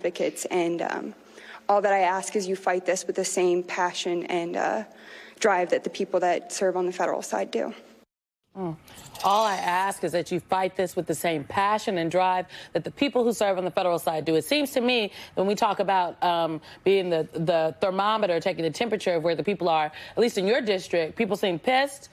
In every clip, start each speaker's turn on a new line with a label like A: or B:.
A: advocates, and all that I ask is you fight this with the same passion and drive that the people that serve on the federal side do.
B: All I ask is that you fight this with the same passion and drive that the people who serve on the federal side do. It seems to me when we talk about being the thermometer, taking the temperature of where the people are, at least in your district, people seem pissed,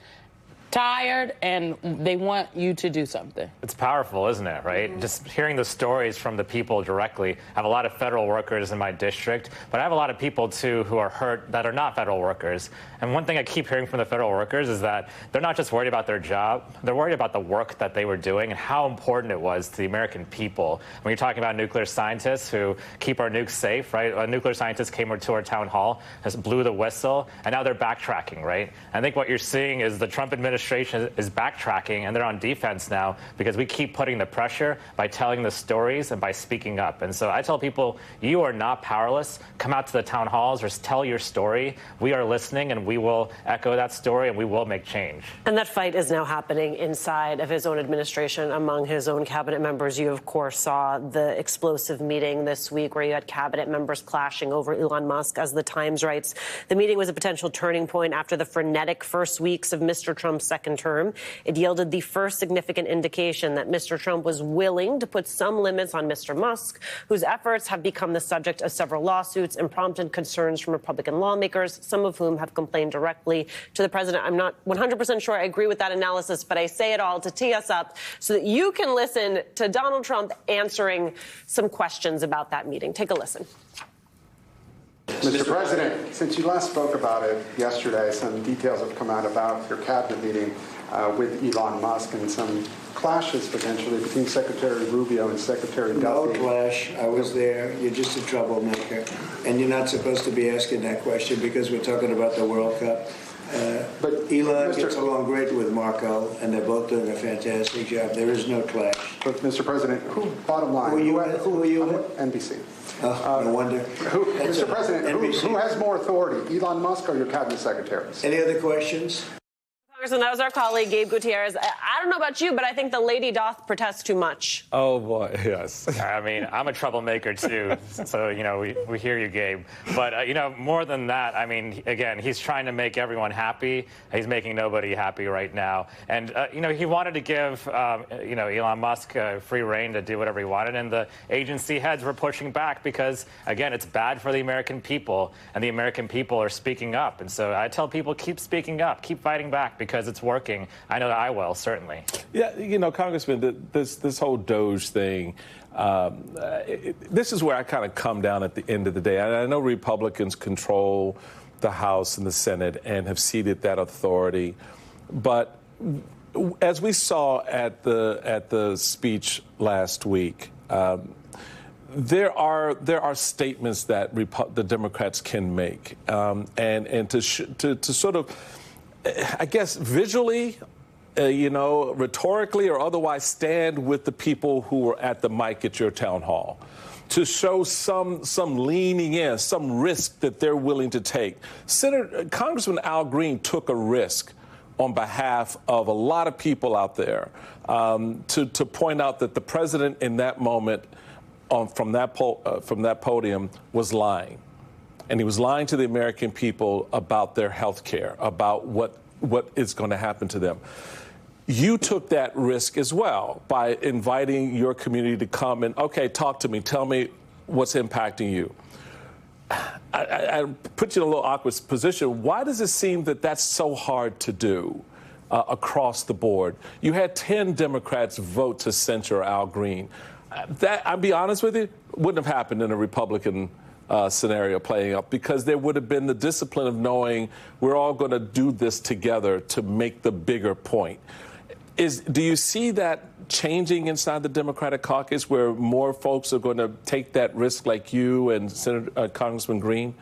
B: tired, and they want you to do something.
C: It's powerful, isn't it, right? Mm-hmm. Just hearing the stories from the people directly. I have a lot of federal workers in my district, but I have a lot of people, too, who are hurt that are not federal workers. And one thing I keep hearing from the federal workers is that they're not just worried about their job, they're worried about the work that they were doing and how important it was to the American people. When you're talking about nuclear scientists who keep our nukes safe, right? A nuclear scientist came to our town hall, just blew the whistle, and now they're backtracking, right? I think what you're seeing is the Trump administration is backtracking, and they're on defense now because we keep putting the pressure by telling the stories and by speaking up. And so I tell people, you are not powerless. Come out to the town halls or tell your story. We are listening, and we will echo that story, and we will make change.
D: And that fight is now happening inside of his own administration among his own cabinet members. You, of course, saw the explosive meeting this week where you had cabinet members clashing over Elon Musk. As the Times writes, the meeting was a potential turning point after the frenetic first weeks of Mr. Trump's second term. It yielded the first significant indication that Mr. Trump was willing to put some limits on Mr. Musk, whose efforts have become the subject of several lawsuits and prompted concerns from Republican lawmakers, some of whom have complained directly to the president. I'm not 100% sure I agree with that analysis, but I say it all to tee us up so that you can listen to Donald Trump answering some questions about that meeting. Take a listen.
E: Mr. President, since you last spoke about it yesterday, some details have come out about your cabinet meeting with Elon Musk and some clashes potentially between Secretary Rubio and Secretary Duffy.
F: No clash. I was there. You're just a troublemaker. And you're not supposed to be asking that question because we're talking about the World Cup. But Elon gets along great with Marco, and they're both doing a fantastic job. There is no clash.
E: But, Mr. President, bottom line,
F: who are you with?
E: NBC.
F: No wonder.
E: Mr. President, who has more authority, Elon Musk or your cabinet secretaries?
F: Any other questions?
D: Congressman, that was our colleague, Gabe Gutierrez. I don't know about you, but I think the lady doth protest too much.
G: Oh, boy, yes.
C: I mean, I'm a troublemaker, too. So, we hear you, Gabe. But, more than that, I mean, again, he's trying to make everyone happy. He's making nobody happy right now. And, he wanted to give, Elon Musk free reign to do whatever he wanted. And the agency heads were pushing back because, again, it's bad for the American people. And the American people are speaking up. And so I tell people, keep speaking up, keep fighting back because it's working. I know that I will, certainly.
G: Yeah, Congressman, this whole DOGE thing, this is where I kind of come down at the end of the day. I know Republicans control the House and the Senate and have ceded that authority. But as we saw at the speech last week, there are statements that the Democrats can make, and to sort of, I guess, visually, rhetorically or otherwise stand with the people who were at the mic at your town hall, to show some leaning in, some risk that they're willing to take. Congressman Al Green took a risk on behalf of a lot of people out there to point out that the president in that moment from that podium was lying. And he was lying to the American people about their health care, about what is going to happen to them. You took that risk as well by inviting your community to come and, okay, talk to me. Tell me what's impacting you. I put you in a little awkward position. Why does it seem that that's so hard to do across the board? You had 10 Democrats vote to censure Al Green. That, I'll be honest with you, wouldn't have happened in a Republican scenario playing up, because there would have been the discipline of knowing we're all going to do this together to make the bigger point. Do you see that changing inside the Democratic caucus, where more folks are going to take that risk like you and Congressman Green?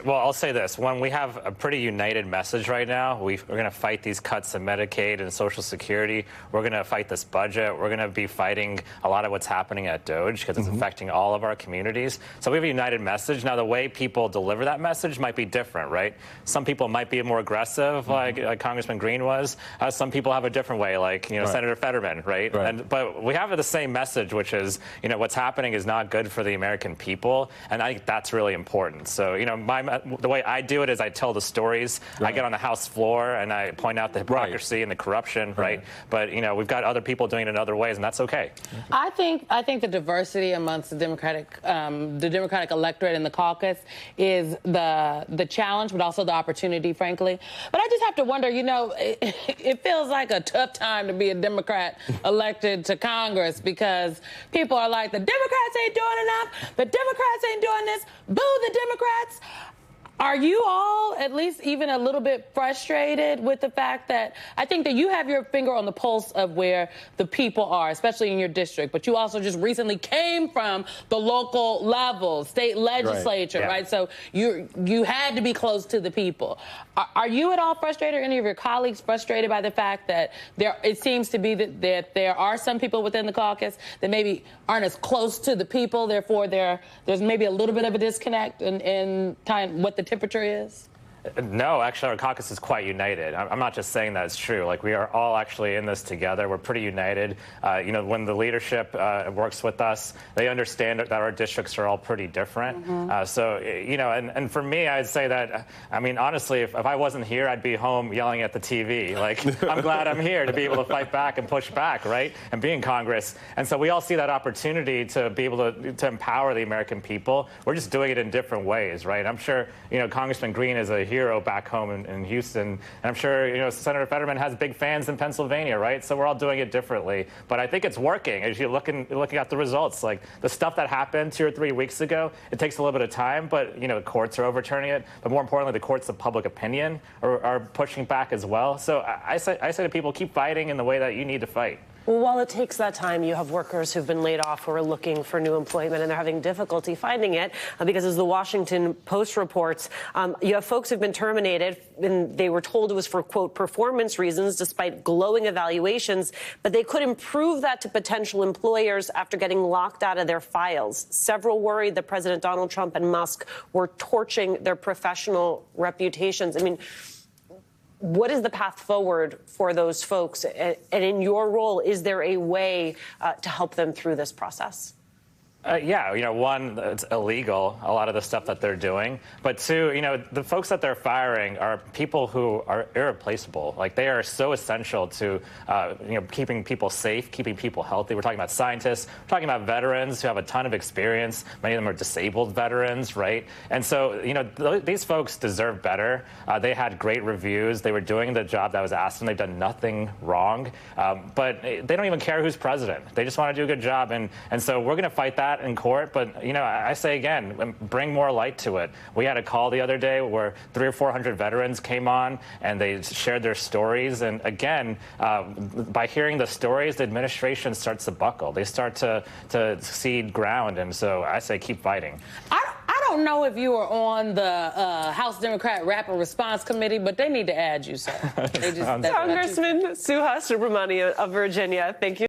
C: Well, I'll say this. When we have a pretty united message right now, we're going to fight these cuts in Medicaid and Social Security. We're going to fight this budget. We're going to be fighting a lot of what's happening at DOGE because it's affecting all of our communities. So we have a united message. Now, the way people deliver that message might be different, right? Some people might be more aggressive, like Congressman Green was. Some people have a different way, like Senator Fetterman, right? But we have the same message, which is what's happening is not good for the American people, and I think that's really important. So the way I do it is I tell the stories. I get on the House floor and I point out the hypocrisy and the corruption, right? But we've got other people doing it in other ways, and that's okay.
B: I think the diversity amongst the Democratic electorate in the caucus is the challenge, but also the opportunity, frankly. But I just have to wonder, it feels like a tough time to be a Democrat elected to Congress because people are like, the Democrats ain't doing enough, the Democrats ain't doing this, boo the Democrats. Are you all at least even a little bit frustrated with the fact that I think that you have your finger on the pulse of where the people are, especially in your district, but you also just recently came from the local level, state legislature, right? So you had to be close to the people. Are you at all frustrated, or any of your colleagues frustrated by the fact that it seems to be that there are some people within the caucus that maybe aren't as close to the people, therefore there's maybe a little bit of a disconnect in time what the temperature is?
C: No, actually, our caucus is quite united. I'm not just saying that it's true. Like, we are all actually in this together. We're pretty united. When the leadership works with us, they understand that our districts are all pretty different. And for me, I'd say that, honestly, if I wasn't here, I'd be home yelling at the TV. Like, I'm glad I'm here to be able to fight back and push back, right? And be in Congress. And so we all see that opportunity to be able to empower the American people. We're just doing it in different ways, right? I'm sure, Congressman Green is a hero back home in Houston. And I'm sure, Senator Fetterman has big fans in Pennsylvania, right? So we're all doing it differently. But I think it's working as you're looking at the results. Like, the stuff that happened 2 or 3 weeks ago, it takes a little bit of time, but, the courts are overturning it. But more importantly, the courts of public opinion are pushing back as well. So I say to people, keep fighting in the way that you need to fight.
D: Well, while it takes that time, you have workers who've been laid off who are looking for new employment, and they're having difficulty finding it because, as the Washington Post reports, you have folks who've been terminated, and they were told it was for, quote, performance reasons, despite glowing evaluations, but they could improve that to potential employers after getting locked out of their files. Several worried that President Donald Trump and Musk were torching their professional reputations. What is the path forward for those folks? And in your role, is there a way to help them through this process?
C: One, it's illegal, a lot of the stuff that they're doing. But two, the folks that they're firing are people who are irreplaceable. Like, they are so essential to, keeping people safe, keeping people healthy. We're talking about scientists. We're talking about veterans who have a ton of experience. Many of them are disabled veterans, right? And so, these folks deserve better. They had great reviews. They were doing the job that was asked them. They've done nothing wrong. But they don't even care who's president. They just want to do a good job. And so we're going to fight that in court, but I say again, bring more light to it. We had a call the other day where 300 or 400 veterans came on and they shared their stories. And again, by hearing the stories, the administration starts to buckle. They start to cede ground, and so I say keep fighting.
B: I don't know if you were on the House Democrat Rapid Response Committee, but they need to add you, sir.
D: Congressman Subramanyam of Virginia, thank you.